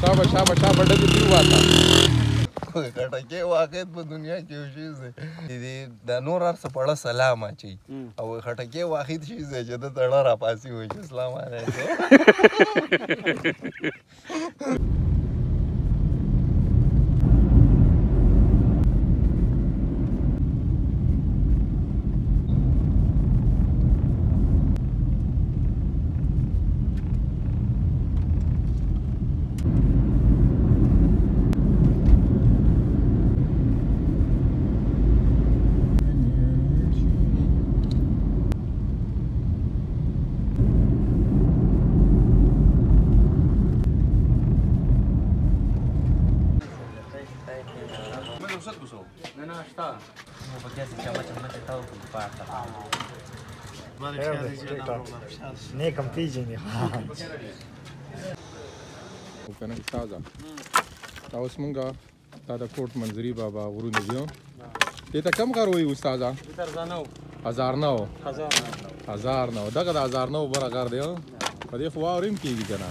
شابه ډزې دې وواته. خټکی واقعیت په دنیا کې یو شی دی د نور هر څه په اړه سلام اچوي او خټکی واحد شی دی چې د تړه راپاسي وایي چې اسلام علیکم. نه کم پیژنې کنه استاده دا اوس مونږه دا د کوټ منظري بابا غرونه دي دې ته کم غر وایي استاده؟ 1009 دغه د 1009 بره غر دی په دې خو واورې هم کېږي که نه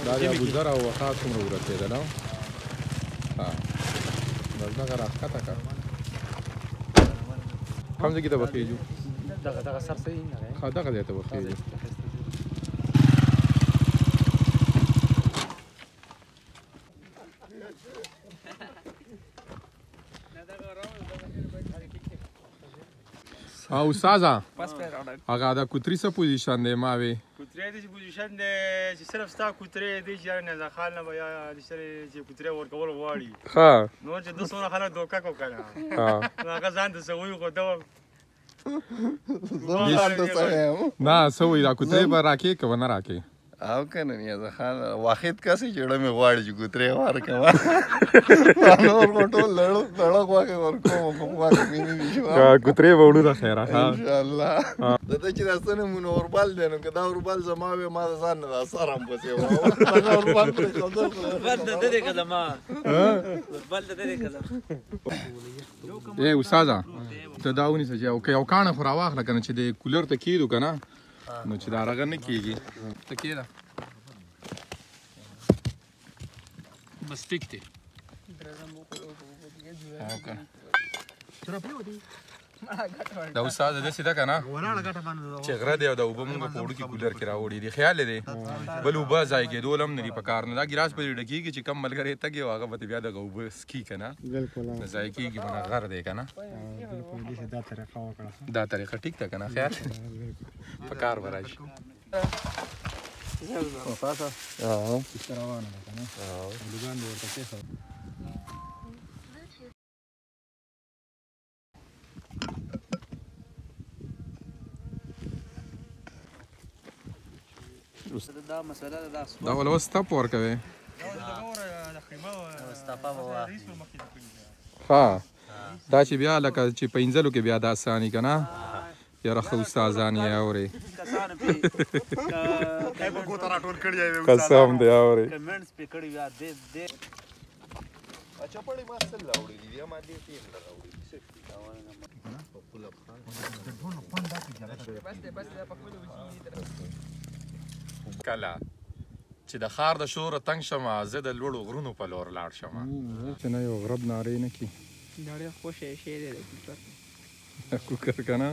دا د ابوذر او وقاص څومره ورسېده نه بس دغه راښکته کړه کوم ځای کې ته به خېږو؟ دغه سر صحیح نه دی دغه ځای ته به خېږو استاده هغه د کوتري څه پوزیشن دی ما وی؟ کوترې داسې پوزیشن دی چې صرف ستا کوترې دی چې یاره نظر خان نه به یا چې کوترې ورکول غواړي نور چې ده څومره خلک دوکه کو که نه نو هغه ځان ته څه وایي خو ده نه څه وایي دا کوترې به راکې که به نه راکې؟ او که نه نیازه خان واحد کس چې زړه مې غواړي چې کوترې ورکړم نور خو ټول لړه غوښې ورکوم خو غوښې مې نه دي شوه کوترې به وړو د خیره انشاءالله د ده چې دا څه نومونه اوربل دی نو که دا اوربل زما وی ما د ځان نه دا سر هم پسې اوربل ای استاده ته دا ونیسه چې یو کاڼه خو راواخله که نه چې د کولر ته کېدو که نه نو چې دا رغه نه کېږي ته کېده بس ټیک دی دا استاده داسې ده که نه چې غره دی او د اوبه مونږ په وړو کې کولر کې راوړي دي خیال دی بل اوبه ضایع کېدول هم نه دي په کار نه دا ګیلاس په دې ډکېږي چې کم ملګری تګي او هغه به بیا دغه اوبه څکي که نه نه ضایع کېږي به نه غر دی که نه دا طریقه ټیک ده که نه خیال په کار به راشي دا ول اوس تپ ورکوي ها دا چې بیا لکه چې په انځلو کې بیا دا اساني که نه یاره ښه استادان یې اورې قسم دی اورې کله چې د ښار د شوره تنګ شمه زه د لوړو غرونو په لور لاړ شمه چې نه یو غرب نارې نه کي کوکر که نه